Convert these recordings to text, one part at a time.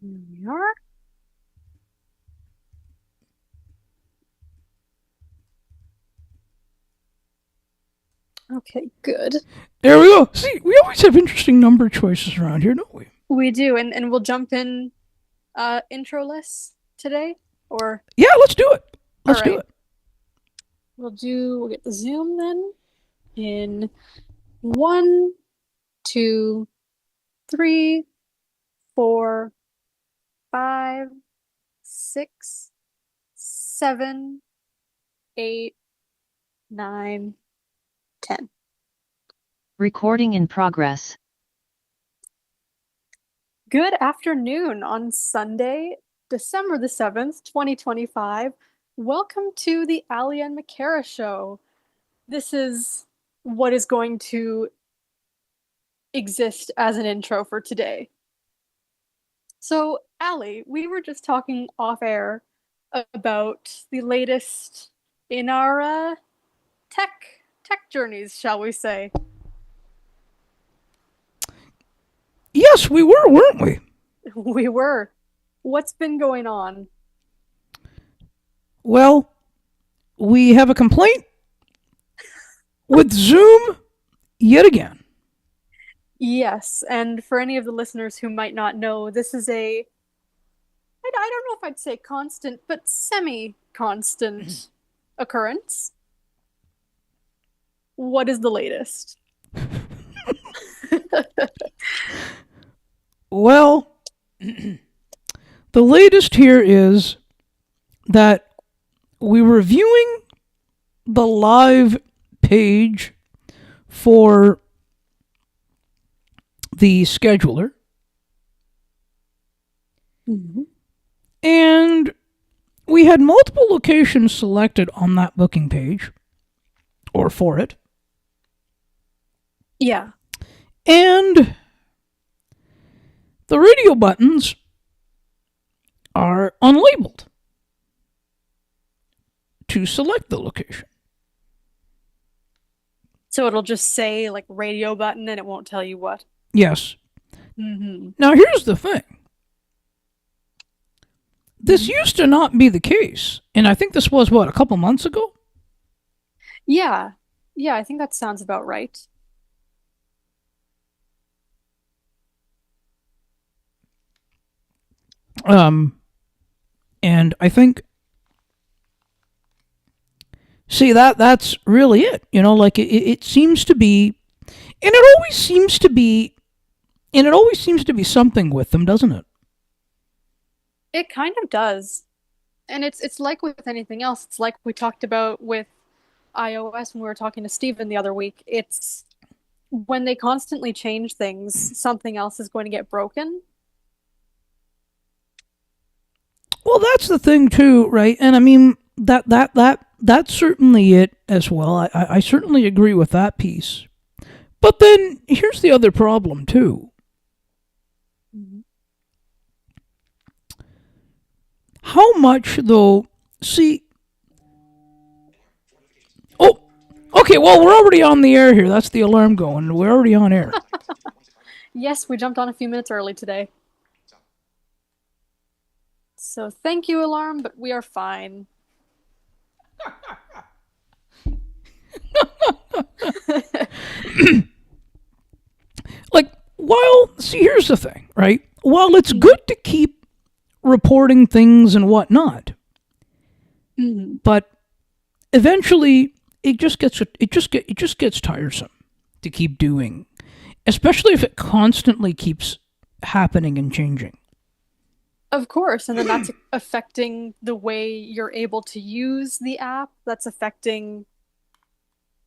Here we are. Okay, good. There we go. See, we always have interesting number choices around here, don't we? We do, and we'll jump in introless today. Or Yeah, let's do it. all Let's do right, it. we'll get the zoom then in one, two, three, four, five, six, seven, eight, nine, 10. Recording in progress. Good afternoon on Sunday, December the 7th, 2025. Welcome to the Ali and McCara show. This is what is going to exist as an intro for today. So, Ali, we were just talking off air about the latest in our tech journeys, shall we say. Yes, we were, weren't we? We were. What's been going on? Well, we have a complaint with Zoom yet again. Yes, and for any of the listeners who might not know, this is I don't know if I'd say constant, but semi-constant occurrence. What is the latest? Well, the latest here is that we were viewing the live page for the scheduler, Mhm. and we had multiple locations selected on that booking page or for it. Yeah. And the radio buttons are unlabeled to select the location. So it'll just say like radio button and it won't tell you what. Yes. Hmm. Now, here's the thing. This used to not be the case. And I think this was, what, a couple months ago? Yeah. Yeah, I think that sounds about right. Um, and I think, see, that's really it. You know, like it seems to be, and it always seems to be, and it always seems to be something with them, doesn't it? It kind of does. And it's like with anything else. It's like we talked about with iOS when we were talking to Steven the other week. It's when they constantly change things, something else is going to get broken. Well, that's the thing too, right? And I mean that's certainly it as well. I certainly agree with that piece. But then here's the other problem too. Mhm. How much though? See, oh, okay. Well, we're already on the air here. That's the alarm going. We're already on air. Yes, we jumped on a few minutes early today. So thank you, alarm, but we are fine. Like, while see, here's the thing, right? While it's Mhm. good to keep reporting things and whatnot, Mhm. but eventually it just gets tiresome to keep doing, especially if it constantly keeps happening and changing. Of course, and then that's affecting the way you're able to use the app. That's affecting,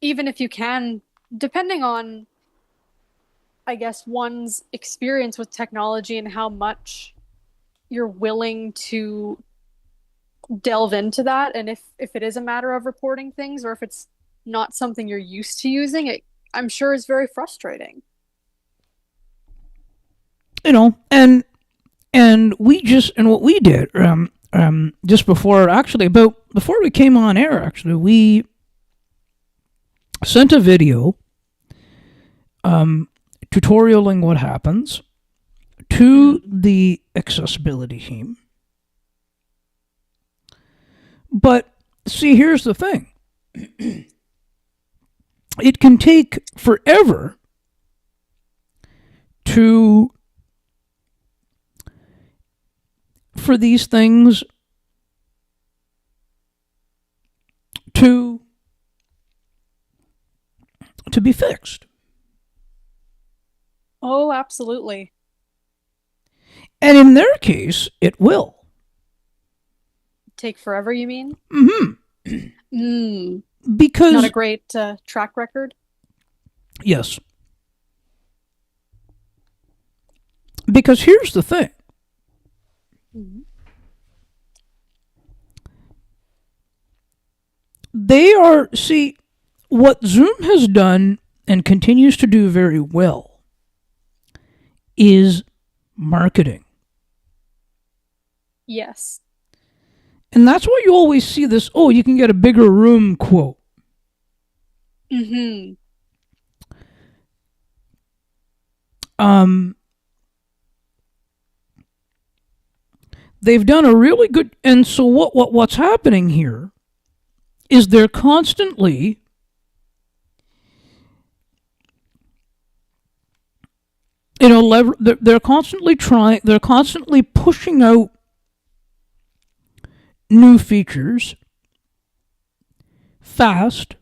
even if you can, depending on, I guess, one's experience with technology and how much you're willing to delve into that. And if it is a matter of reporting things or if it's not something you're used to using, it I'm sure is very frustrating. You know, and what we did just before, actually, about before we came on air, actually, we sent a video tutorialing what happens to the accessibility team. But see, here's the thing. It can take forever for these things to be fixed. Oh, absolutely. And in their case, it will. Take forever, you mean? Mm-hmm. Mm. Because Not a great track record. yes. Because here's the thing. Mm-hmm. See, what Zoom has done and continues to do very well is marketing. Yes. And that's why you always see this, oh, you can get a bigger room quote. Mm-hmm. They've done a really good, and so what's happening here is they're constantly they're constantly pushing out new features fast,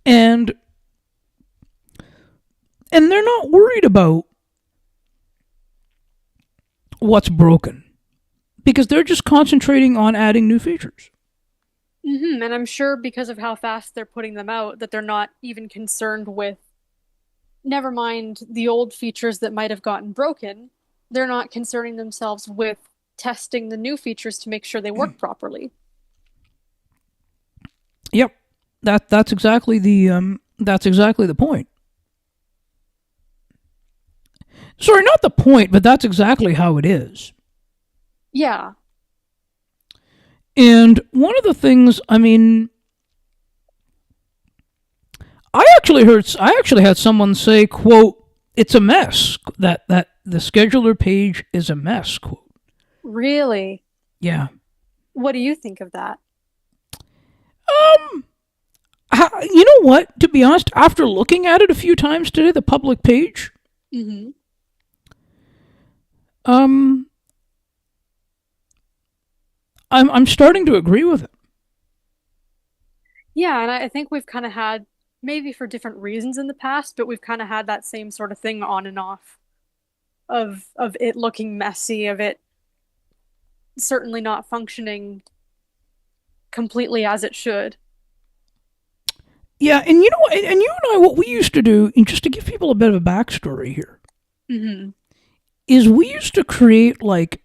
and they're not worried about what's broken because they're just concentrating on adding new features. Mm-hmm. And I'm sure because of how fast they're putting them out, that they're not even concerned with, never mind the old features that might have gotten broken, they're not concerning themselves with testing the new features to make sure they work properly. Yep, that's exactly the point. Sorry, not the point, but that's exactly how it is. Yeah. And one of the things, I mean, I actually had someone say, quote, it's a mess. That the scheduler page is a mess, quote. Really? Yeah. What do you think of that? Um, you know what? To be honest, after looking at it a few times today, the public page, Mm-hmm. um, I'm starting to agree with it. Yeah, and I think we've kind of had, maybe for different reasons in the past, but we've kind of had that same sort of thing on and off of it looking messy, of it certainly not functioning completely as it should. Yeah, and you know, and you and I, what we used to do, and just to give people a bit of a backstory here, Mm-hmm. is we used to create like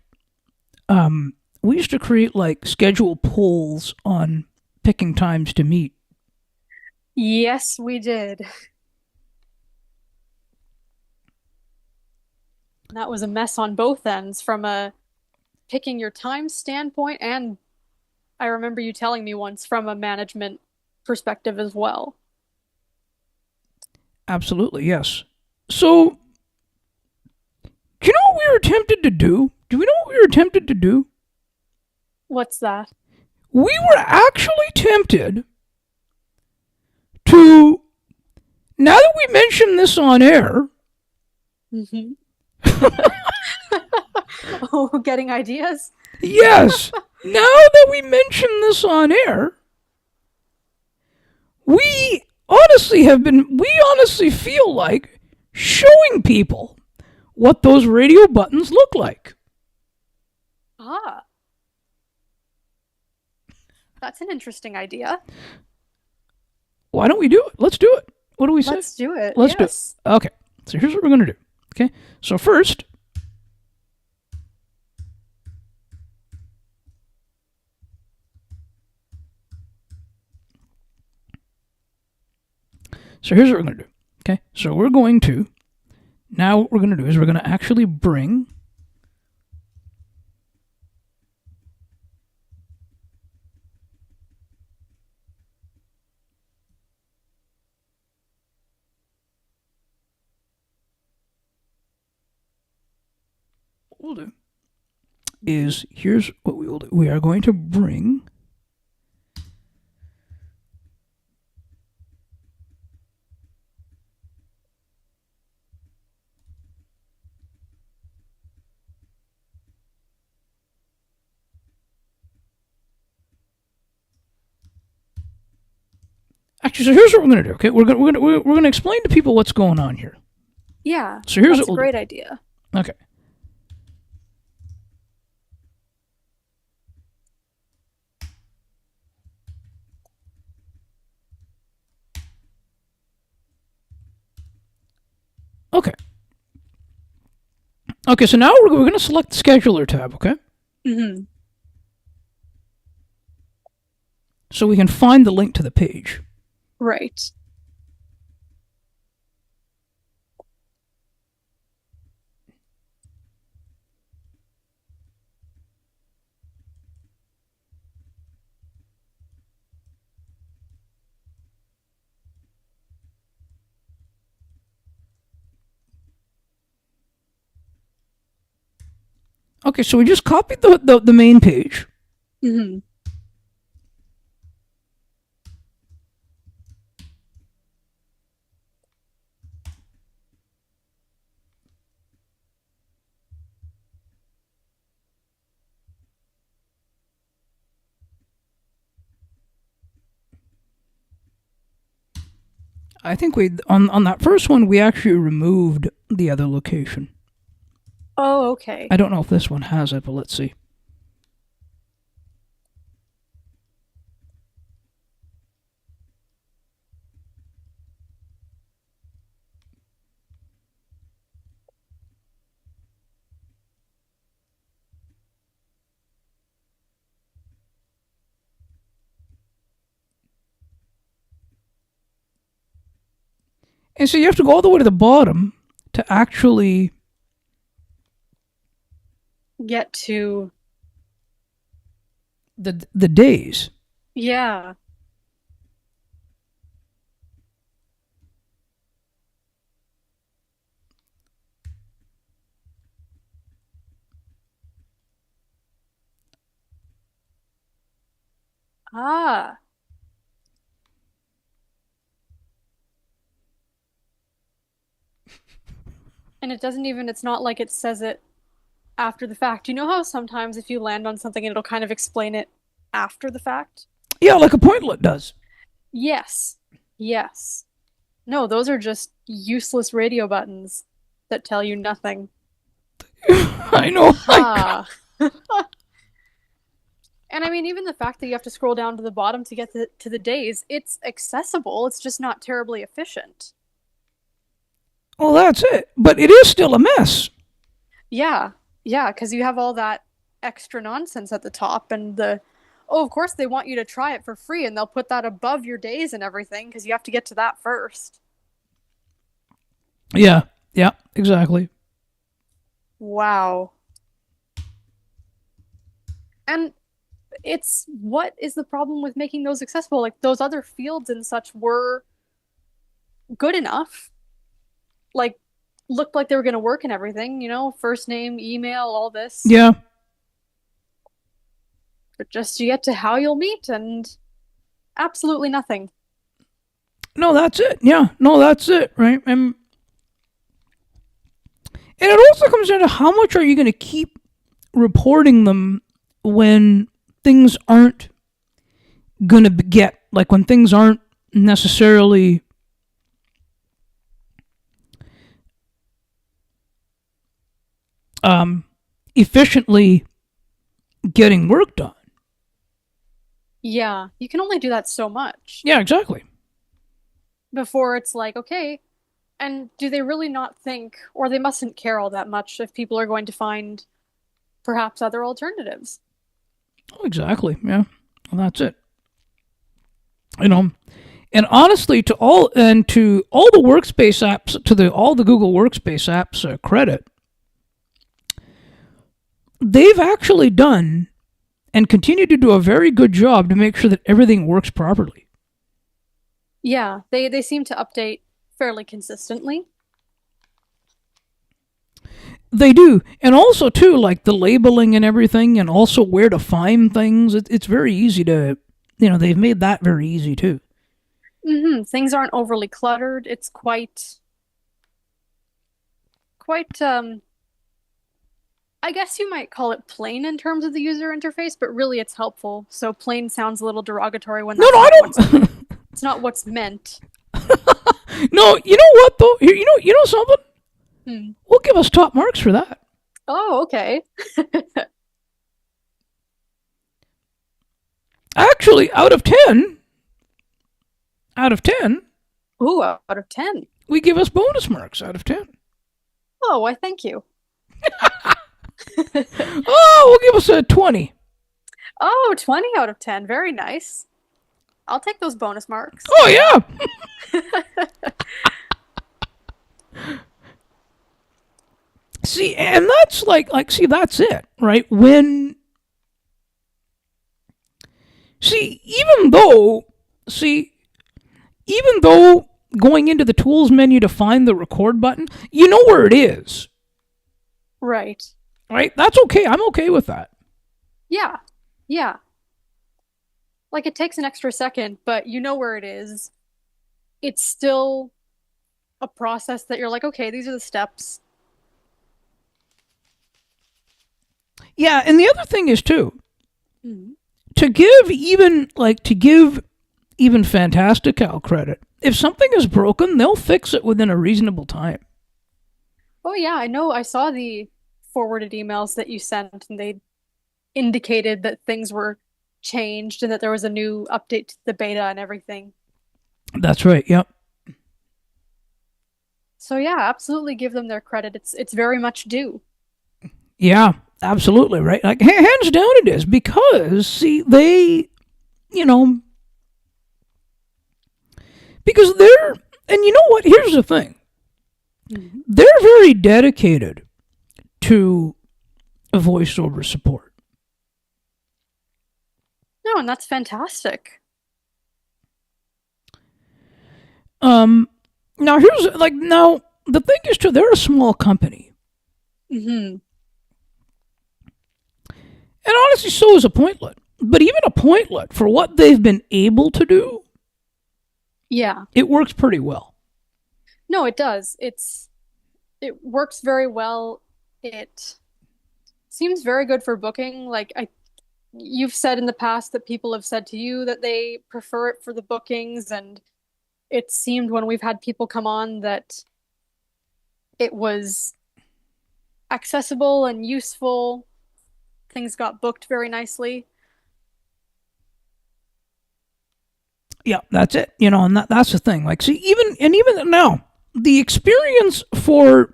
schedule polls on picking times to meet. Yes, we did. That was a mess on both ends from a picking your time standpoint, and I remember you telling me once from a management perspective as well. Absolutely, yes. So, do you know what we were tempted to do? Do we know what we were tempted to do? What's that? We were actually tempted to, now that we mention this on air, Mm-hmm. Oh, getting ideas? yes, now that we mention this on air, we honestly feel like showing people what those radio buttons look like. Ah, that's an interesting idea. Why don't we do it? Let's do it. What do we say? Let's do it. Let's do it. Yes. Okay. So here's what we're going to do. Okay. So first, here's what we're going to do. Okay. So now what we're going to do is we're going to actually bring we'll do is here's what we will do. We are going to bring actually. So here's what we're going to do. Okay, we're gonna explain to people what's going on here. Yeah, So here's that's what a we'll great idea. do. Okay. Okay. Okay, so now we're going to select the scheduler tab, okay? Mm-hmm. So we can find the link to the page. Right. Okay, so we just copied the main page. Mm-hmm. I think we on that first one we actually removed the other location. Oh, okay. I don't know if this one has it, but let's see. And so you have to go all the way to the bottom to actually Get to, the days. yeah. Ah. And it doesn't even, it's not like it says it after the fact. You know how sometimes if you land on something, it'll kind of explain it after the fact? Yeah, like a pointlet does. Yes. Yes. No, those are just useless radio buttons that tell you nothing. I know. Ha. And I mean, even the fact that you have to scroll down to the bottom to get to the days, it's accessible. It's just not terribly efficient. Well, that's it. But it is still a mess. Yeah. Yeah, because you have all that extra nonsense at the top and oh, of course they want you to try it for free and they'll put that above your days and everything because you have to get to that first. Yeah. Yeah. Exactly. Wow. And what is the problem with making those accessible? Like those other fields and such were good enough. Like looked like they were going to work and everything, first name, email, all this. Yeah. But just you get to how you'll meet and absolutely nothing. No, that's it. Yeah. No, that's it. Right. And it also comes down to how much are you going to keep reporting them when things aren't going to get, like when things aren't necessarily efficiently getting work done. Yeah, you can only do that so much Yeah, exactly. before it's like, okay, and do they really not think, or they mustn't care all that much if people are going to find perhaps other alternatives? Oh, exactly. Yeah. Well, that's it. You know, and honestly, to all the workspace apps, to all the Google Workspace apps credit, they've actually done and continue to do a very good job to make sure that everything works properly. Yeah, they seem to update fairly consistently. They do. And also, too, like the labeling and everything, and also where to find things. It's very easy to, they've made that very easy, too. Things aren't overly cluttered. It's quite I guess you might call it plain in terms of the user interface, but really it's helpful. So plain sounds a little derogatory when No, that's no, I not don't. it's not what's meant. No, you know what, though? Here, you know something? Hmm. We'll give us top marks for that. Oh, okay. Actually, out of ten, Ooh, out of 10. we give us bonus marks out of 10. Oh, why thank you. Oh, we'll give us a 20. Oh, 20 out of 10. Very nice. I'll take those bonus marks. Oh, yeah. See, and that's see, that's it, right? See, even though going into the tools menu to find the record button, you know where it is, Right. right? That's okay. I'm okay with that. Yeah. Yeah. Like it takes an extra second, but you know where it is. It's still a process that you're like, okay, these are the steps. Yeah, and the other thing is too, Mhm. to give even Fantastical credit. If something is broken, they'll fix it within a reasonable time. Oh yeah, I know. I saw the forwarded emails that you sent, and they indicated that things were changed and that there was a new update to the beta and everything. That's right. Yep. So yeah, absolutely give them their credit. It's very much due. Yeah, absolutely right. Like hands down, it is because see you know, because they're and you know what? Here's the thing. Mhm. They're very dedicated to voiceover support. No, and that's fantastic. Um, now the thing is too, they're a small company, Hmm. and honestly, so is a Pointlet. But even a Pointlet, for what they've been able to do, Yeah. it works pretty well. No, it does. It works very well. It seems very good for booking. You've said in the past that people have said to you that they prefer it for the bookings, and it seemed when we've had people come on that it was accessible and useful. Things got booked very nicely. Yeah, that's it. And that's the thing. Like, see, even now, the experience for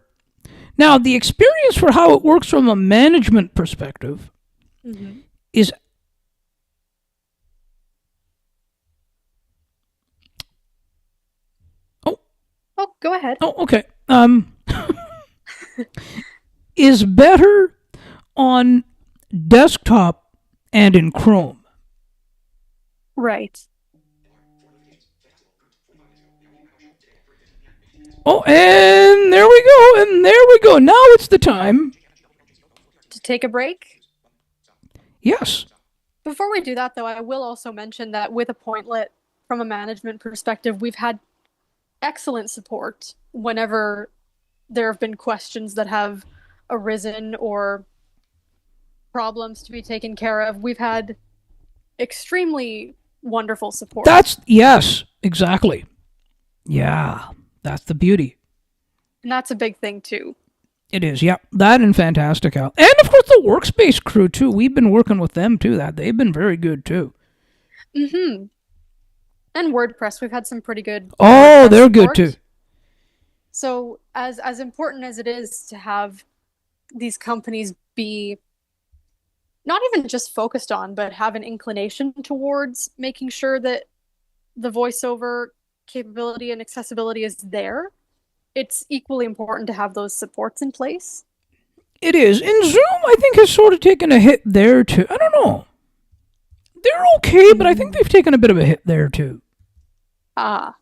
how it works from a management perspective Hmm. is oh Oh, go ahead. okay is better on desktop and in Chrome. Right. Oh, and there we go. Now it's the time. To take a break. Yes. Before we do that, though, I will also mention that with a Pointlet, from a management perspective, we've had excellent support whenever there have been questions that have arisen or problems to be taken care of. We've had extremely wonderful support. Yes, exactly. Yeah, that's the beauty. And that's a big thing too. It is, yep. That and Fantastical. And of course the Workspace crew too. We've been working with them too. They've been very good too. Hmm. And WordPress, we've had some pretty good Oh, WordPress they're good support. too. So as important as it is to have these companies be not even just focused on, but have an inclination towards making sure that the voiceover capability and accessibility is there, it's equally important to have those supports in place. It is. And Zoom, I think, has sort of taken a hit there too. I don't know. They're okay, but I think they've taken a bit of a hit there too. Ah.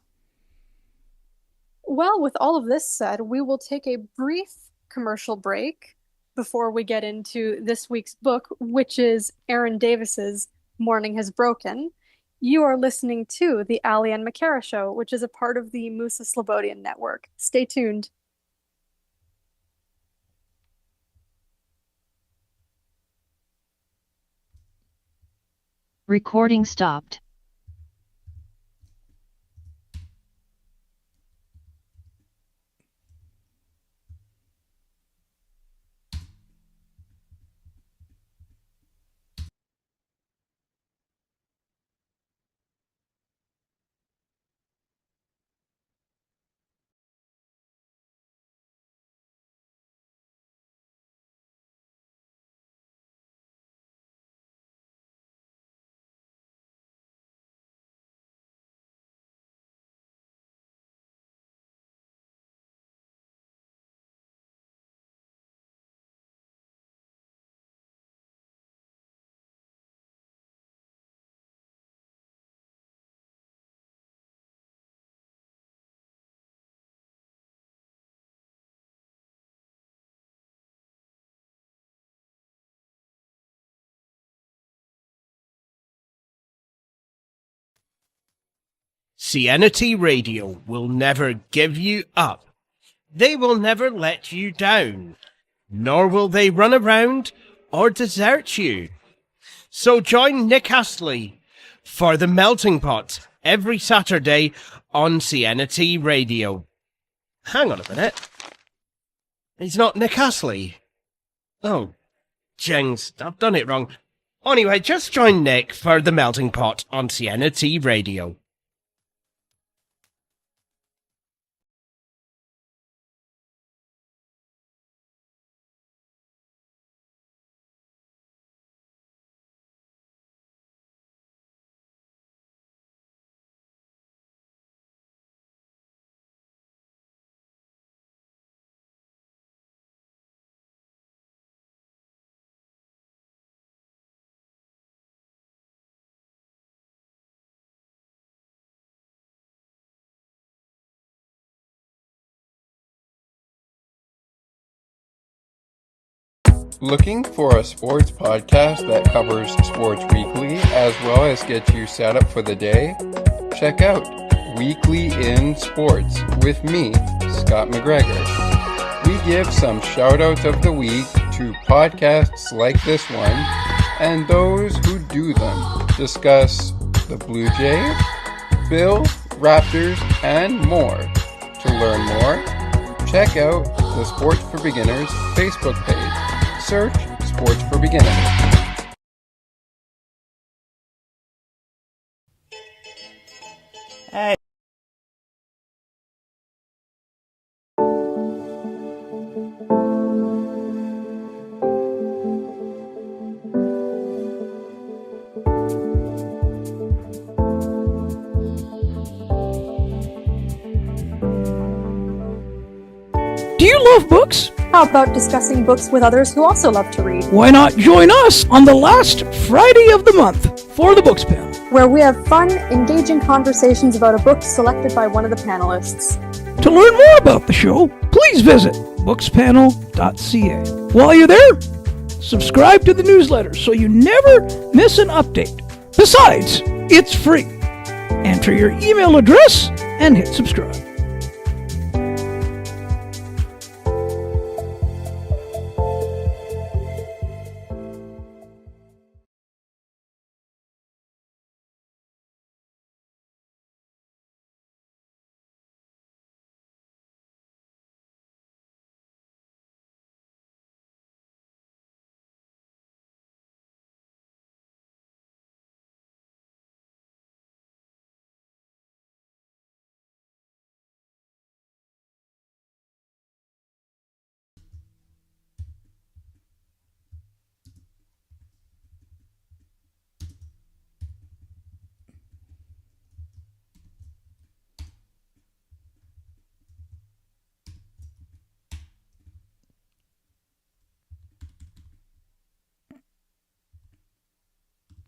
Well, with all of this said, we will take a brief commercial break before we get into this week's book, which is Erin Davis's Mourning Has Broken. You are listening to the Ali and McCara Show, which is a part of the Musa Slobodian Network. Stay tuned. Recording stopped. CNT Radio will never give you up. They will never let you down, nor will they run around or desert you. So join Nick Astley for The Melting Pot every Saturday on CNT Radio. Hang on a minute. He's not Nick Astley. Oh, jings, I've done it wrong. Anyway, just join Nick for The Melting Pot on CNT Radio. Looking for a sports podcast that covers sports weekly as well as gets you set up for the day? Check out Weekly in Sports with me, Scott McGregor. We give some shout-outs of the week to podcasts like this one and those who do them. Discuss the Blue Jays, Bills, Raptors, and more. To learn more, check out the Sports for Beginners Facebook page. Search Sports for Beginners. Hey. Do you love books? How about discussing books with others who also love to read? Why not join us on the last Friday of the month for the Books Panel, where we have fun, engaging conversations about a book selected by one of the panelists. To learn more about the show, please visit bookspanel.ca. While you're there, subscribe to the newsletter so you never miss an update. Besides, it's free. Enter your email address and hit subscribe.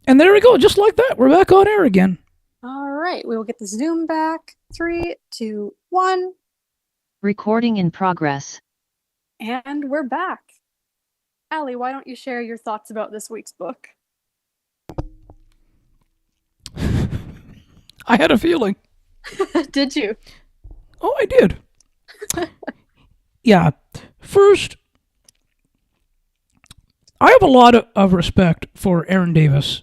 And there we go, just like that. We're back on air again. All right, we will get the Zoom back. 3, 2, 1. Recording in progress. And we're back. Allie, why don't you share your thoughts about this week's book? I had a feeling. Did you? Oh, I did. Yeah. First, I have a lot of respect for Erin Davis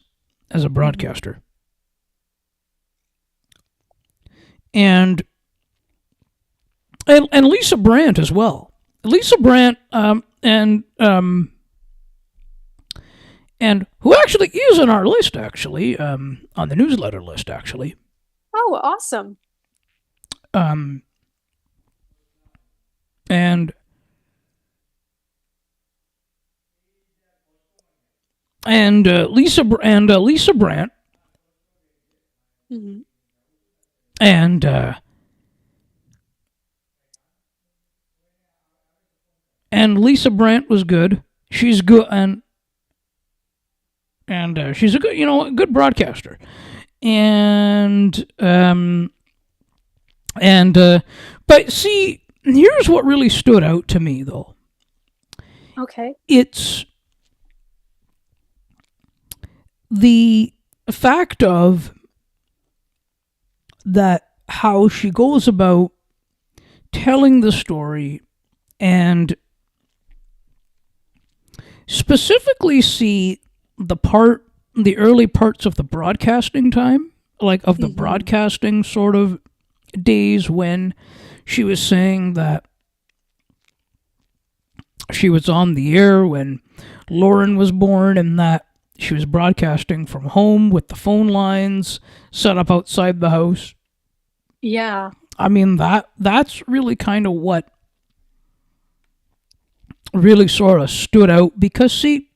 as a broadcaster. And Lisa Brandt as well. Lisa Brandt and who actually is on our list, actually, on the newsletter list, actually. Oh, awesome. Um, and Lisa Brandt Mm-hmm. and Lisa Brandt was good. She's good, and she's a good broadcaster. But see, here's what really stood out to me, though. Okay. It's the fact of that how she goes about telling the story, and specifically see the early parts of the broadcasting time, like of the broadcasting sort of days, when she was saying that she was on the air when Lauren was born, and that she was broadcasting from home with the phone lines set up outside the house. Yeah. I mean, that's really kind of what really sort of stood out, because see,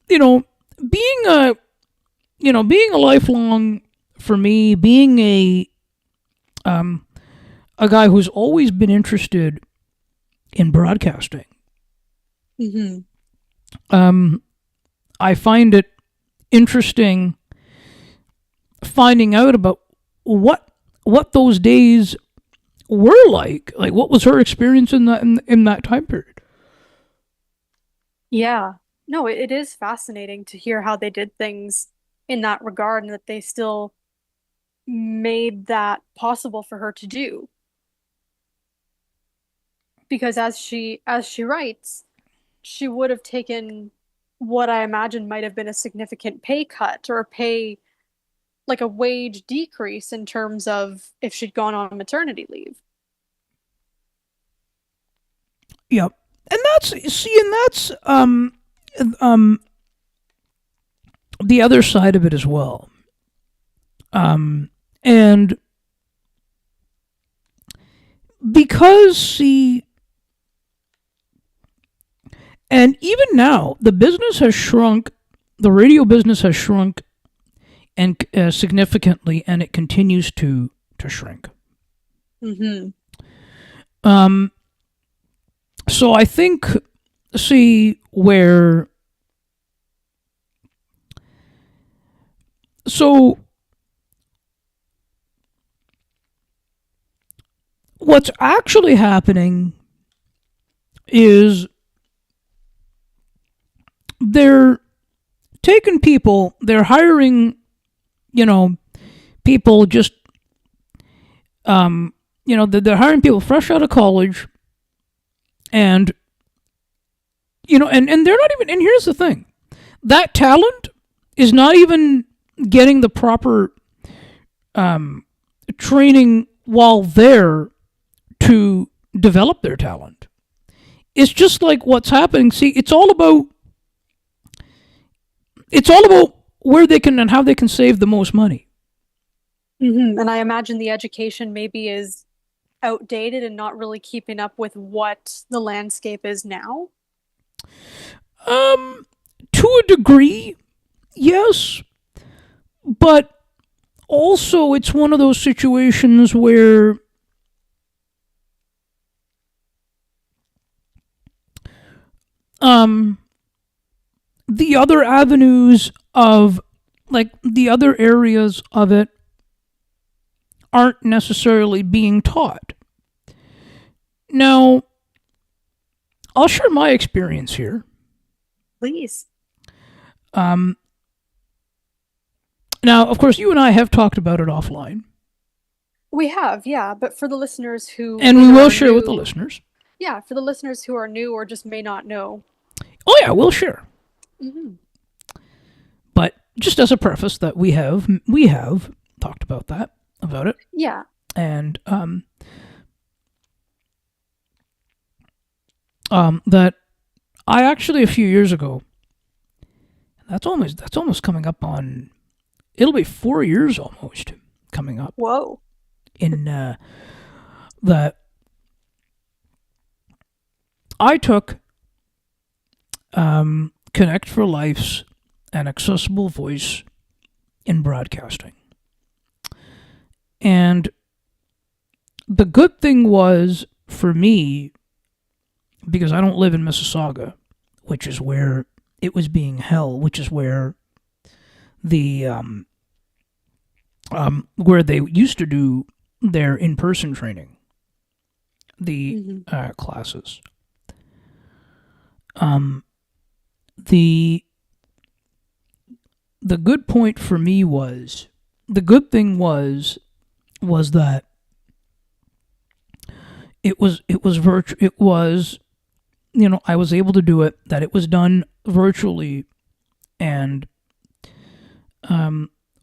being a lifelong, for me, being a guy who's always been interested in broadcasting. I find it interesting finding out about what those days were like what was her experience in that time period. Yeah. No, it is fascinating to hear how they did things in that regard and that they still made that possible for her to do. Because as she writes, she would have taken what I imagine might have been a significant pay cut or like a wage decrease in terms of if she'd gone on maternity leave. Yep. And that's um the other side of it as well. And because see, and even now the business has shrunk, the radio business has shrunk, and significantly, and it continues to shrink. So I think, see, what's actually happening is they're taking people, they're hiring, people just, they're hiring people fresh out of college, and, and they're not even, and here's the thing, that talent is not even getting the proper training while there to develop their talent. It's just like what's happening. See, it's all about where they can and how they can save the most money. And I imagine the education maybe is outdated and not really keeping up with what the landscape is now. To a degree, yes, but also it's one of those situations where the other avenues of, like, the other areas of it aren't necessarily being taught. Now, I'll share my experience here. Please. Um, Now, of course, you and I have talked about it offline, We have, yeah, but for the listeners who and we either will are share with the new, listeners. yeah, for the listeners who are new or just may not know. Oh yeah, we'll share. Hmm. But just as a preface, that we have talked about it, Yeah. and that I actually a few years ago. That's almost coming up on. It'll be 4 years almost coming up Whoa. in that I took Connect for Life's an accessible voice in broadcasting. And the good thing was for me, because I don't live in Mississauga, which is where it was being held, which is where the where they used to do their in-person training, the classes. The good point for me was, the good thing was that it was it was, I was able to do it, that it was done virtually, and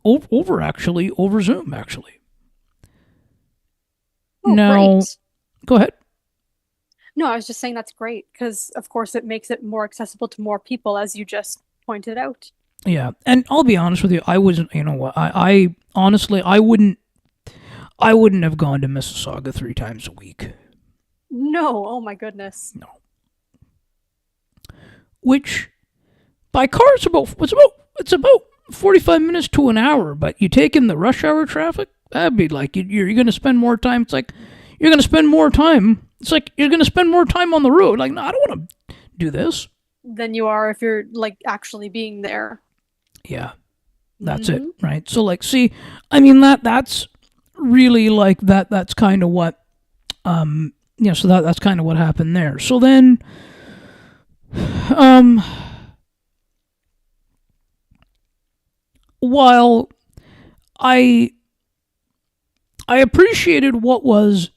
over Zoom actually. Oh, Now, great. go ahead. No, I was just saying that's great because, of course, it makes it more accessible to more people, as you just pointed out. Yeah, and I'll be honest with you, I wasn't. You know what? I honestly, I wouldn't have gone to Mississauga 3 times a week. No, oh my goodness. No. Which by car it's about 45 minutes to an hour, but you take in the rush hour traffic, that'd be like you're going to spend more time. It's like you're going to spend more time. It's like you're going to spend more time on the road. Like, no, I don't want to do this. Than you are if you're like actually being there. Yeah, that's it, right? So like, see, I mean that's really like that. That's kind of what, So that's kind of what happened there. So then, while I appreciated what was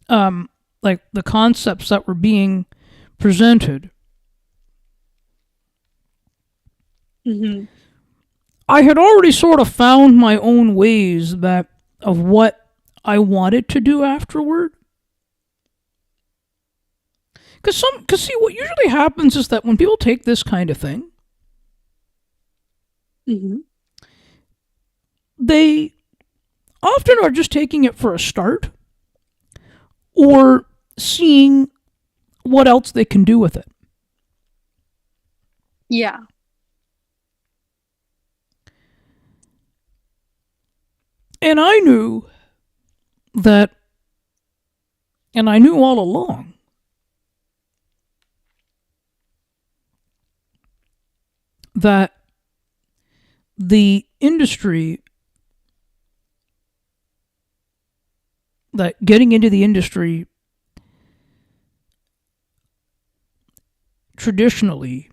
like the concepts that were being presented, I had already sort of found my own ways of what I wanted to do afterward. Because see, what usually happens is that when people take this kind of thing, they often are just taking it for a start, or seeing what else they can do with it. Yeah. And I knew all along that the industry, that getting into the industry traditionally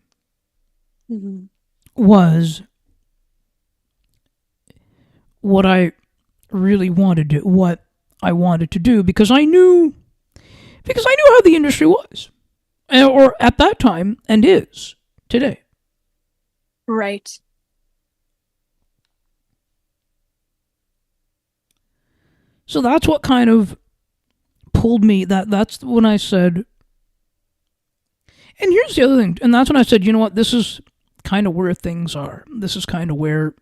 was what I really wanted to, what I wanted to do, because I knew how the industry was, or at that time, and is today. Right. So that's what kind of pulled me. That's when I said, and here's the other thing, and that's when I said, you know what, this is kind of where things are. This is kind of where,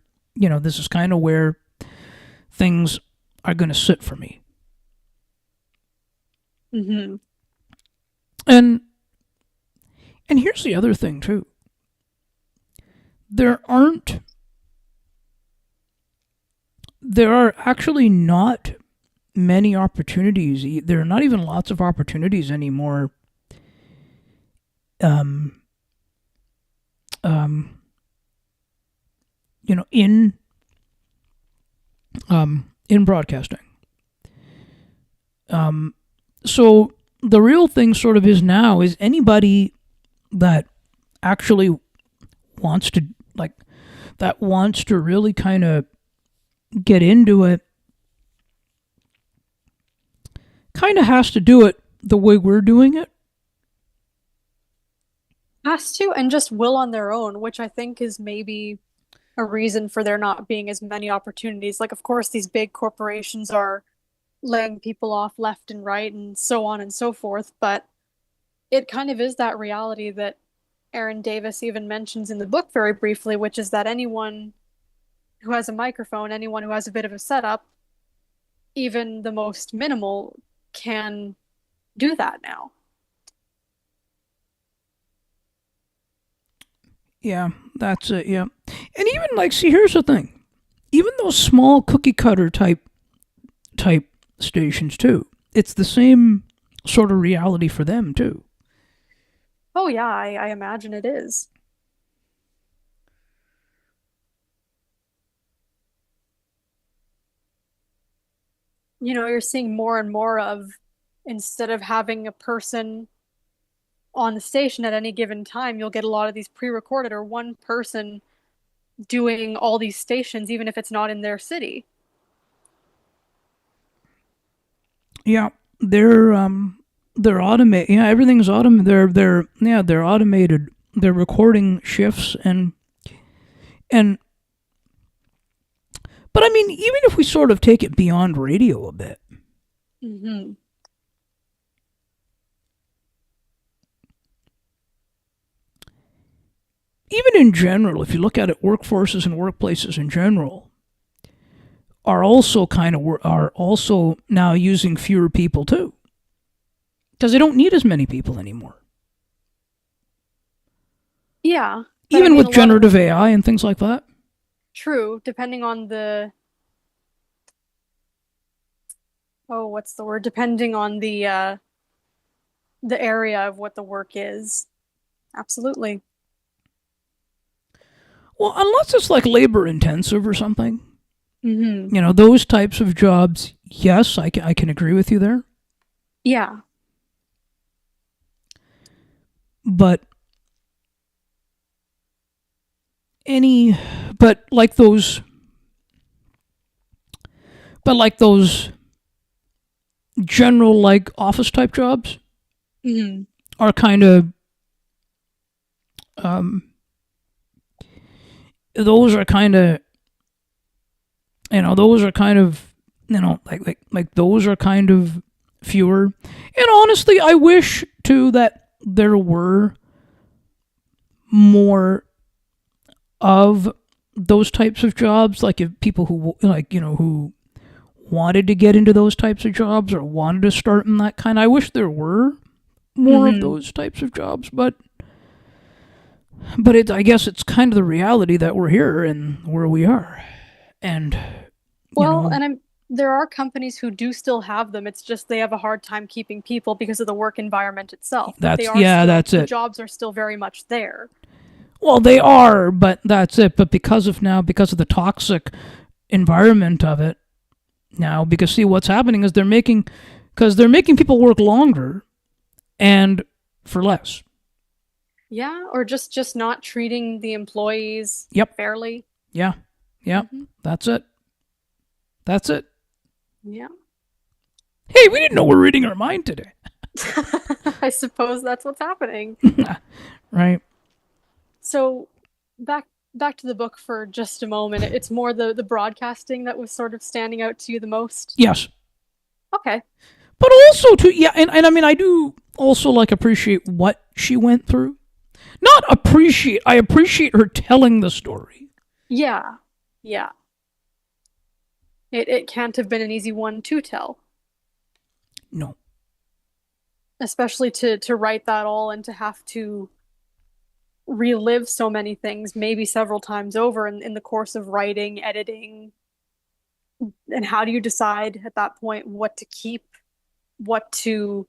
things are going to sit for me. And here's the other thing too. There are actually not many opportunities. There are not even lots of opportunities anymore. In broadcasting. So the real thing sort of is now is anybody that actually wants to really kind of get into it kind of has to do it the way we're doing it. Has to, and just will on their own, which I think is maybe a reason for there not being as many opportunities. Like, of course, these big corporations are laying people off left and right and so on and so forth, but it kind of is that reality that Erin Davis even mentions in the book very briefly, which is that anyone who has a microphone, anyone who has a bit of a setup, even the most minimal, can do that now. Yeah, that's it. Yeah, and even like, see, here's the thing: even those small cookie cutter type stations too. It's the same sort of reality for them too. Oh yeah, I imagine it is. You know, you're seeing more and more of, instead of having a person on the station at any given time, you'll get a lot of these pre-recorded or one person doing all these stations, even if it's not in their city. Yeah, they're automated. Yeah, everything's automated. They're automated. They're recording shifts and but I mean, even if we sort of take it beyond radio a bit, Hmm. even in general, if you look at it, workforces and workplaces in general are also now using fewer people too, because they don't need as many people anymore. Yeah, but I Even mean, with generative AI and things like that. true, depending on what's the word? Depending on the area of what the work is. Absolutely. Well, unless it's like labor intensive or something, Hmm. those types of jobs. Yes, I can agree with you there. Yeah. But any, but like those, but like those general like office type jobs Hmm. are kind of um those are kind of those are kind of like those are kind of fewer. And honestly, I wish too that there were more of those types of jobs, like if people who who wanted to get into those types of jobs or wanted to start in that kind. I wish there were more of Hmm. those types of jobs, but I guess it's kind of the reality that we're here and where we are, and you Well, know there are companies who do still have them. It's just they have a hard time keeping people because of the work environment itself. But they that's are yeah, still, that's the it. jobs are still very much there. Well, they are, but that's it. But because of the toxic environment of it now, because see what's happening is they're making people work longer and for less. Yeah, or just not treating the employees Yep. fairly. Yeah. Yeah. Hmm. That's it. That's it. Yeah. Hey, we didn't know we're reading our mind today. I suppose that's what's happening. Right. So back to the book for just a moment. It's more the broadcasting that was sort of standing out to you the most. Yes. Okay. But also too, yeah, and I mean I do also like appreciate what she went through. Not appreciate, I appreciate her telling the story. Yeah. Yeah. It can't have been an easy one to tell, No. especially to write that all and to have to relive so many things, maybe several times over in the course of writing, editing. And how do you decide at that point what to keep, what to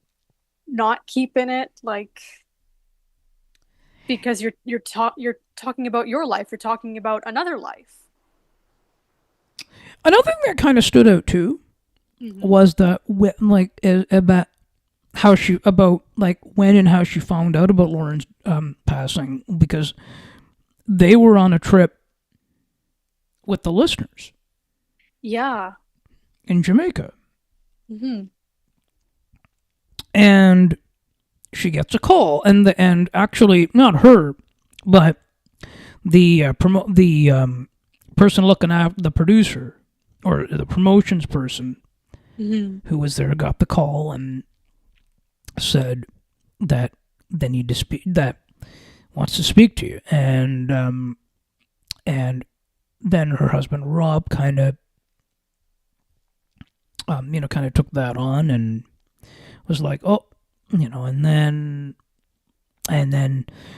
not keep in it? Like, because you're talking about your life, you're talking about another life. Another thing that kind of stood out too Hmm. was the about how she about like when and how she found out about Lauren's passing, because they were on a trip with the listeners Yeah. in Jamaica, Hmm. and she gets a call, and actually not her, but the person looking after the producer or the promotions person Hmm. who was there got the call and said that they need to speak, that wants to speak to you, and then her husband Rob kind of kind of took that on and was like, oh, and then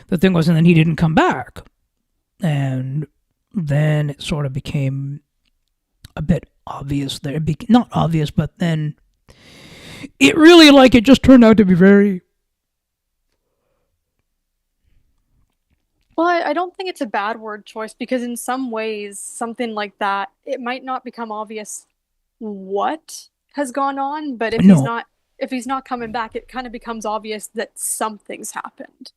the thing was, and then he didn't come back, and then it sort of became a bit obvious there. Not obvious, but then it really, like, it just turned out to be very. Well, I don't think it's a bad word choice because in some ways, something like that, it might not become obvious what has gone on, but No. if he's not coming back, it kind of becomes obvious that something's happened.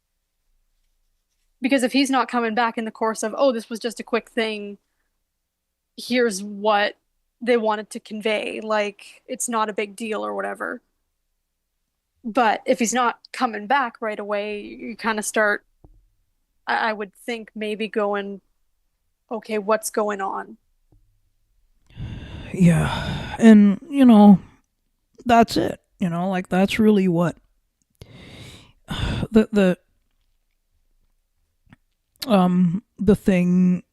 Because if he's not coming back in the course of, oh, this was just a quick thing, here's what they wanted to convey, like it's not a big deal or whatever. But if he's not coming back right away, you kind of start, I would think, maybe going, okay, what's going on? Yeah, and that's it. Like, that's really what the thing,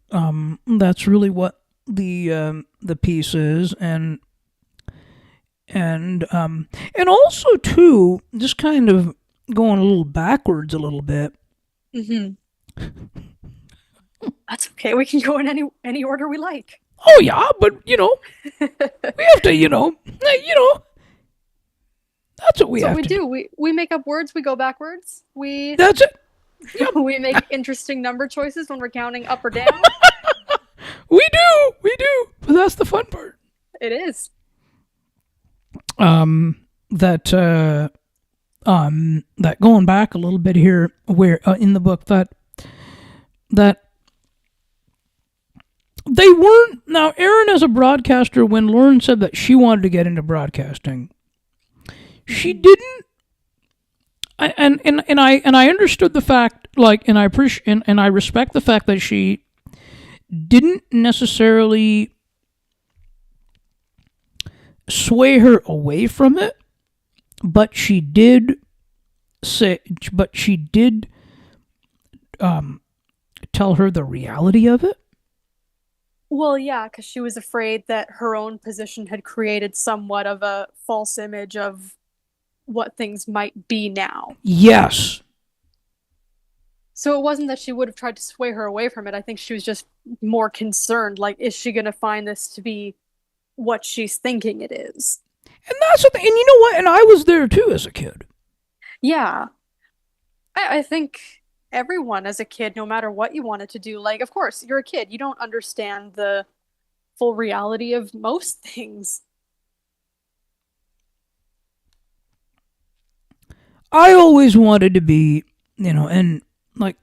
that's really what the piece is. And also too, just kind of going a little backwards a little bit. Hmm. That's okay. We can go in any order we like. Oh yeah, but we have to, that's what we So have we to do. We make up words, we go backwards. We That's it. Yep. we make interesting number choices when we're counting up or down. We do, but that's the fun part. It is. That that going back a little bit here, where in the book that they weren't. Now, Erin, as a broadcaster, when Lauren said that she wanted to get into broadcasting, she didn't. And I understood the fact, like, and I appreciate, and I respect the fact that she didn't necessarily sway her away from it, but she did tell her the reality of it. Well, yeah, because she was afraid that her own position had created somewhat of a false image of what things might be now. Yes. So it wasn't that she would have tried to sway her away from it. I think she was just more concerned, like, is she going to find this to be what she's thinking it is? And that's the thing. And you know what? And I was there too as a kid. Yeah. I think everyone as a kid, no matter what you wanted to do, like, of course, you're a kid. You don't understand the full reality of most things. I always wanted to be, and like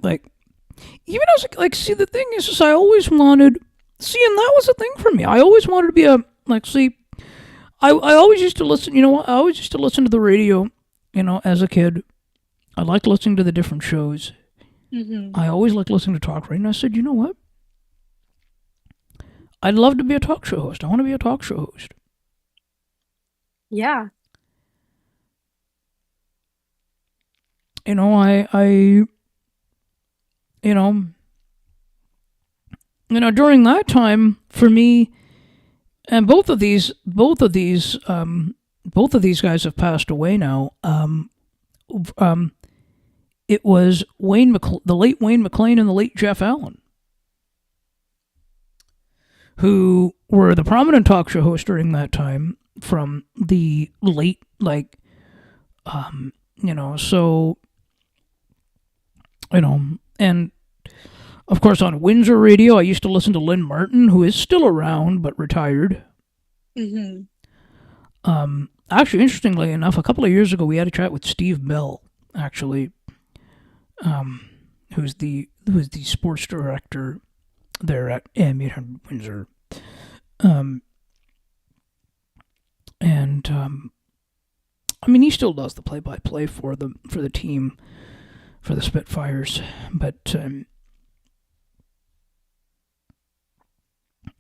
even as like, see, the thing is I always wanted, see, and that was the thing for me. I always wanted to be a, like, see, I always used to listen, you know what? I always used to listen to the radio, as a kid. I liked listening to the different shows. Hmm. I always liked listening to talk radio, and I said, you know what? I'd love to be a talk show host. I want to be a talk show host. Yeah. During that time for me, and both of these guys have passed away now. It was the late Wayne McLean and the late Jeff Allen, who were the prominent talk show hosts during that time, from the late, like, so, and of course on Windsor Radio, I used to listen to Lynn Martin, who is still around but retired. Hmm. actually, interestingly enough, a couple of years ago, we had a chat with Steve Bell, actually, who's the sports director there at AM 800 Windsor. Um, and I mean, he still does the play-by-play for the team for the Spitfires, but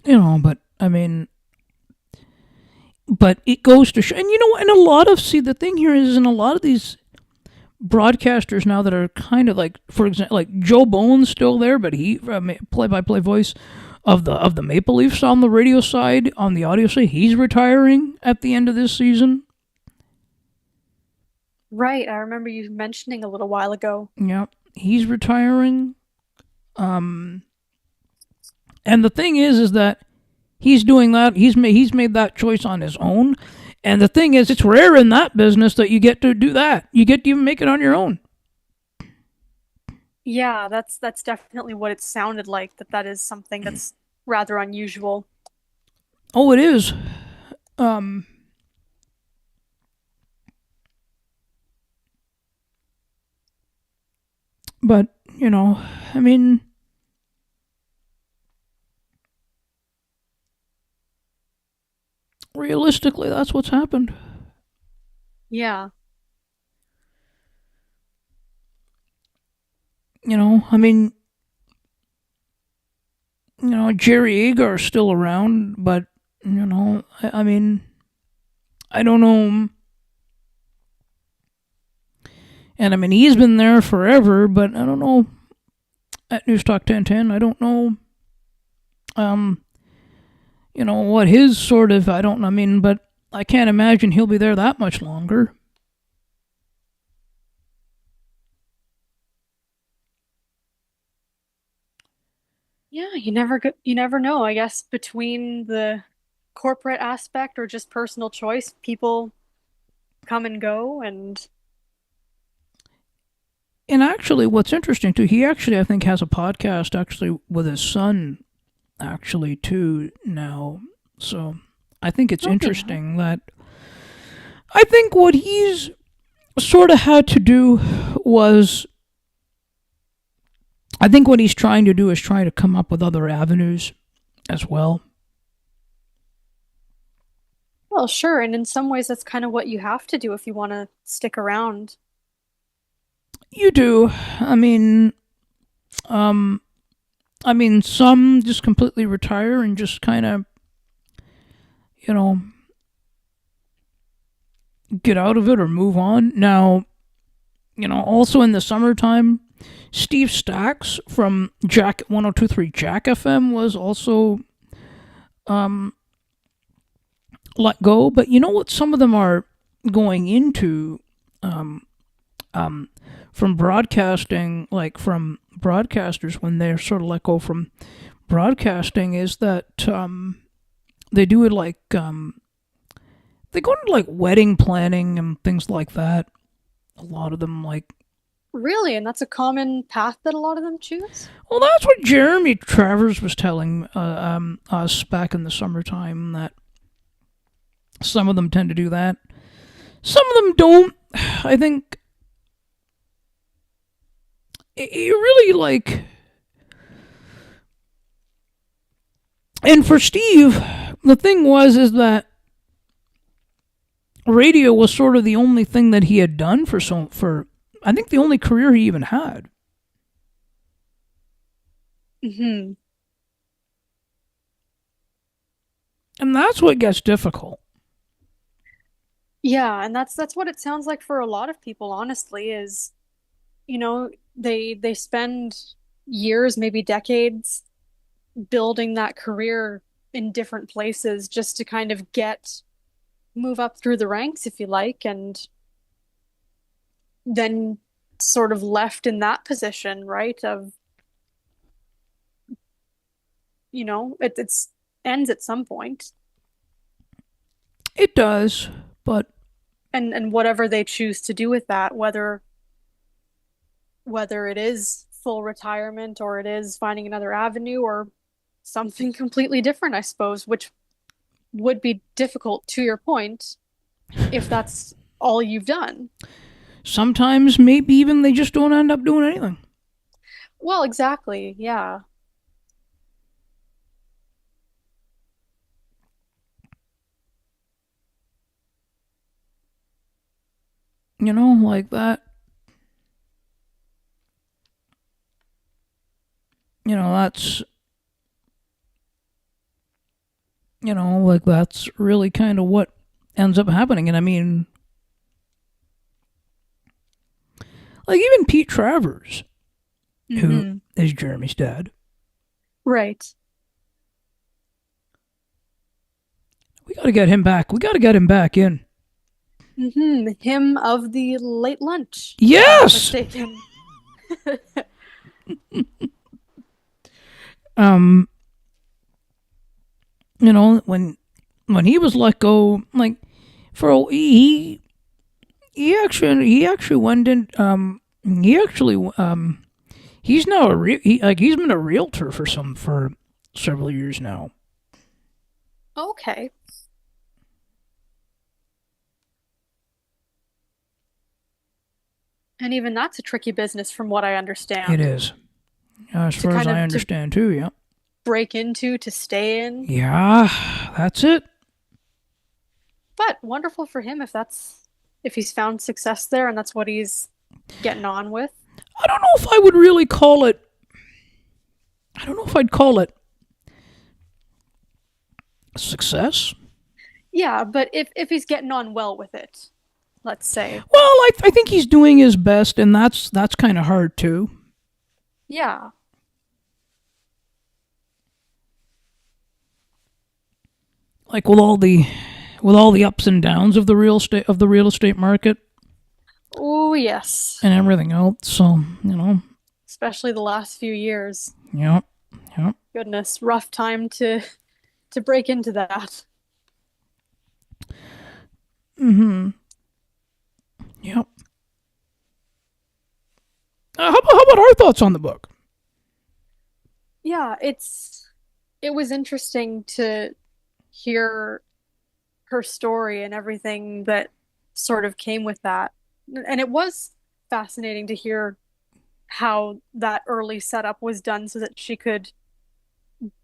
but I mean, but it goes to show, and and a lot of see the thing here is in a lot of these broadcasters now that are kind of like, for example, like Joe Bowen's still there, but he play-by-play voice of the Maple Leafs on the radio side, on the audio side, he's retiring at the end of this season. Right. I remember you mentioning a little while ago. Yeah, he's retiring. And the thing is that he's doing that. He's made that choice on his own. And the thing is, it's rare in that business that you get to do that. You get to even make it on your own. Yeah, that's definitely what it sounded like, that is something that's rather unusual. Oh, it is. Um, but I mean, realistically, that's what's happened. Yeah. I mean, Jerry Agar's still around, but I mean, I don't know. And I mean, he's been there forever, but I don't know. At Newstalk 1010, I don't know. Um, what his sort of, I don't. I mean, but I can't imagine he'll be there that much longer. Yeah, you never know. I guess between the corporate aspect or just personal choice, people come and go, and And actually, what's interesting too, he actually, I think, has a podcast actually with his son, actually, too, now. So I think it's okay. interesting that I think what he's sort of had to do was, I think what he's trying to do is try to come up with other avenues as well. Well, sure, and in some ways that's kind of what you have to do if you want to stick around. You do. I mean, um, some just completely retire and just kind of, you know, get out of it or move on. Now, also in the summertime, Steve Stacks from Jack 1023 Jack FM was also um, let go. But you know what? Some of them are going into um, um, from broadcasting, like from broadcasters when they're sort of let go from broadcasting, is that they do it like they go into like wedding planning and things like that. A lot of them like. Really, and that's a common path that a lot of them choose? Well, that's what Jeremy Travers was telling us back in the summertime, that some of them tend to do that. Some of them don't. I think you really like. And for Steve, the thing is that radio was sort of the only thing that he had done for I think the only career he even had. Hmm. And that's what gets difficult. Yeah, and that's what it sounds like for a lot of people, honestly, is, they spend years, maybe decades, building that career in different places just to kind of move up through the ranks, if you like, and then sort of left in that position, right? Of, it's ends at some point, It does, but and whatever they choose to do with that, whether it is full retirement or it is finding another avenue or something completely different, I suppose, which would be difficult to your point. if that's all you've done. Sometimes maybe even they just don't end up doing anything. Well, exactly. Yeah. Like that. That's like that's really kind of what ends up happening. And I mean, like even Pete Travers, who Hmm. is Jeremy's dad, Right. we got to get him back. We got to get him back in. Him of the late lunch, if I'm not Yes. mistaken. Um. When he was let go, like he actually went in. He actually he's now he's been a realtor for several years now. Okay. And even that's a tricky business from what I It understand is, as to far as kind I of to understand too. Yeah. break into, to stay in. Yeah, that's it. But wonderful for him if he's found success there and that's what he's getting on with. I don't know if I would really call it. I don't know if I'd call it success. Yeah, but if he's getting on well with it, let's say. Well, I think he's doing his best, and that's kind of hard too. Yeah. Like with all the ups and downs of the real estate market Oh, yes. and everything else. So Especially the last few years. yeah, yeah. Goodness, rough time to break into that. Mm-hmm. Yep. How about our thoughts on the book? Yeah, it was interesting to hear her story and everything that sort of came with that. And it was fascinating to hear how that early setup was done so that she could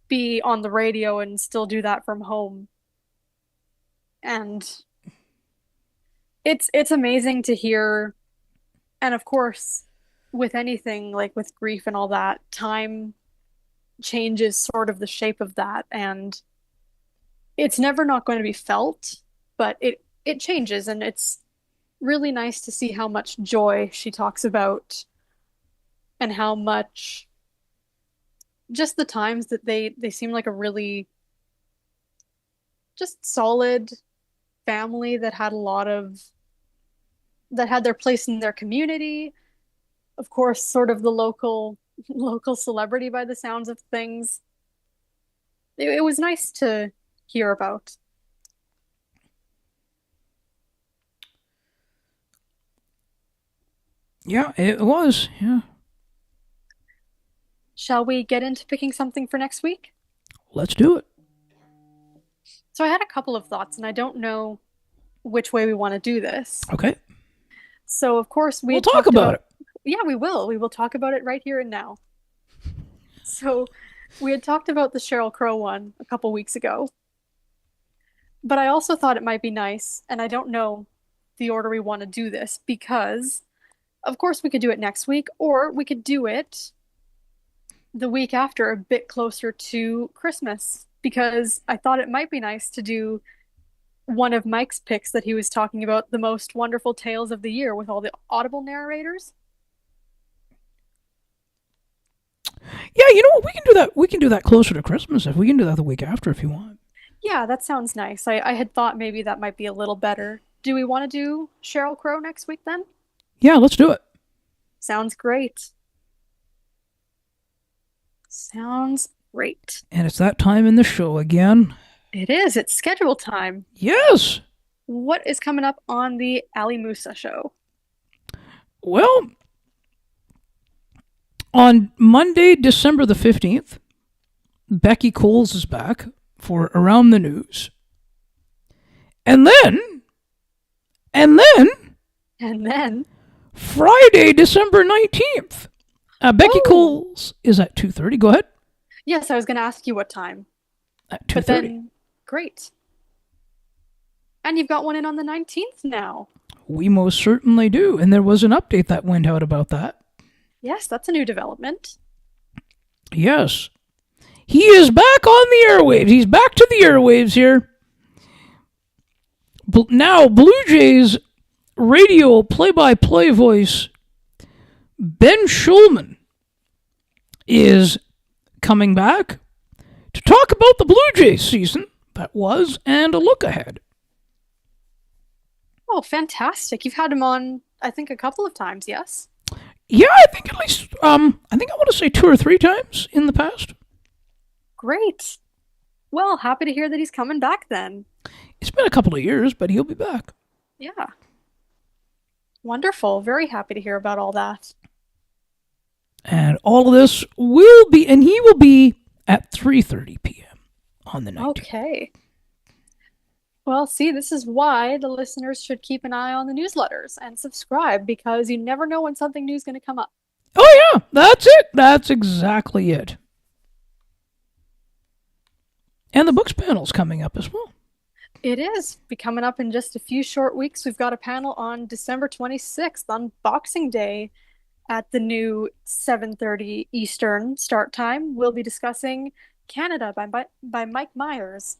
be on the radio and still do that from home. And it's amazing to hear. And of course, with anything like with grief and all that, time changes sort of the shape of that. And it's never not going to be felt, but it changes. And it's really nice to see how much joy she talks about and how much just the times that they seem like a really just solid family that had a lot of that had their place in their community. Of course, sort of the local celebrity by the sounds of things. It was nice to hear about. Yeah, it was. Yeah. Shall we get into picking something for next week? Let's do it. So I had a couple of thoughts, and I don't know which way we want to do this. Okay. So, of course, we We'll had talk talked about about, it. yeah, we will. We will talk about it right here and now. So, we had talked about the Sheryl Crow one a couple weeks ago, but I also thought it might be nice, and I don't know the order we want to do this because, of course, we could do it next week, or we could do it the week after, a bit closer to Christmas, because I thought it might be nice to do one of Mike's picks that he was talking about, the most wonderful tales of the year with all the Audible narrators. Yeah, you know what? We can do that. We can do that closer to Christmas if we can do that the week after if you want. Yeah, that sounds nice. I had thought maybe that might be a little better. Do we want to do Sheryl Crow next week then? Yeah, let's do it. Sounds great. Sounds great. And it's that time in the show again. It is. It's schedule time. Yes. What is coming up on the Ali Musa show? Well, on Monday, December the 15th, Becky Coles is back for Around the News. And then And then And then, Friday, December 19th, Becky oh, Coles is at 2:30. Go ahead. yes, I was going to ask you what time. At But 2:30. then, great. And you've got one in on the 19th now. We most certainly do. And there was an update that went out about that. Yes, that's a new development. Yes. He is back on the airwaves. He's back to the airwaves here. Now, Blue Jays radio play-by-play voice Ben Schulman is coming back to talk about the Blue Jays season that was and a look ahead. Oh, fantastic. You've had him on, I think, a couple of times, yes? Yeah, I think at least, I think I want to say 2 or 3 times in the past. Great. Well, happy to hear that he's coming back then. It's been a couple of years, but he'll be back. Yeah. Wonderful. Very happy to hear about all that. And all of this will be, and he will be at 3:30 p.m. on the 19th. Okay. Well, see, this is why the listeners should keep an eye on the newsletters and subscribe, because you never know when something new is going to come up. Oh, yeah, that's it. That's exactly it. And the books panel's coming up as well. It is. Be coming up in just a few short weeks. We've got a panel on December 26th on Boxing Day at the new 7:30 Eastern start time. We'll be discussing Canada by Mike Myers.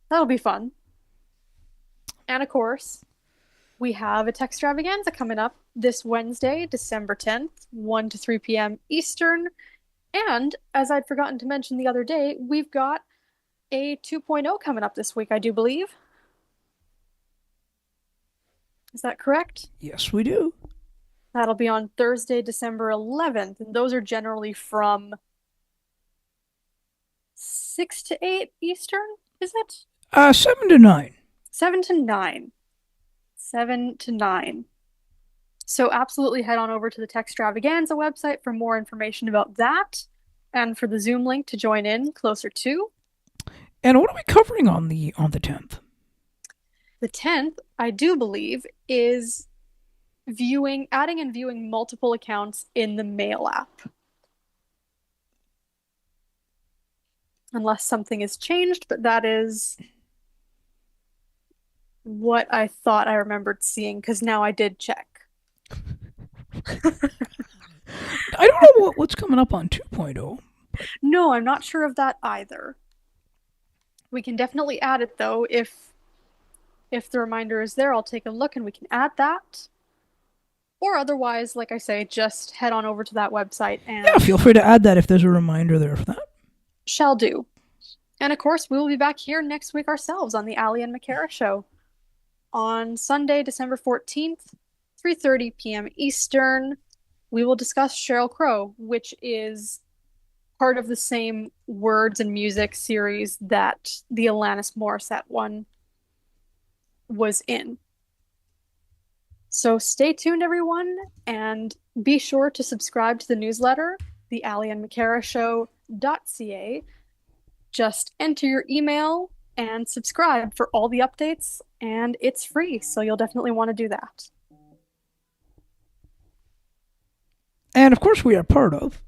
That'll be fun. And of course, we have a Textravaganza coming up this Wednesday, December 10th, 1 to 3 p.m. Eastern. And as I'd forgotten to mention the other day, we've got a 2.0 coming up this week, I do believe. Is that correct? Yes, we do. That'll be on Thursday, December 11th. And those are generally from 6 to 8 Eastern, is it? 7 to 9. 7 to 9. 7 to 9. So absolutely head on over to the Textravaganza website for more information about that and for the Zoom link to join in closer to. And what are we covering on the 10th? The 10th, I do believe, is adding and viewing multiple accounts in the Mail app. Unless something has changed, but that is what I thought I remembered seeing, because now I did check. I don't know what's coming up on 2.0. No, I'm not sure of that either. We can definitely add it, though. If the reminder is there, I'll take a look and we can add that. Or otherwise, like I say, just head on over to that website and... Yeah, feel free to add that if there's a reminder there for that. Shall do. And of course, we will be back here next week ourselves on the Ali and McCara Show. On Sunday, December 14th, 3:30 p.m. Eastern, we will discuss Sheryl Crow, which is part of the same words and music series that the Alanis Morissette one was in. So stay tuned, everyone, and be sure to subscribe to the newsletter, the Ali and McCara Show.ca. Just enter your email and subscribe for all the updates, and it's free, so you'll definitely want to do that. And of course, we are part of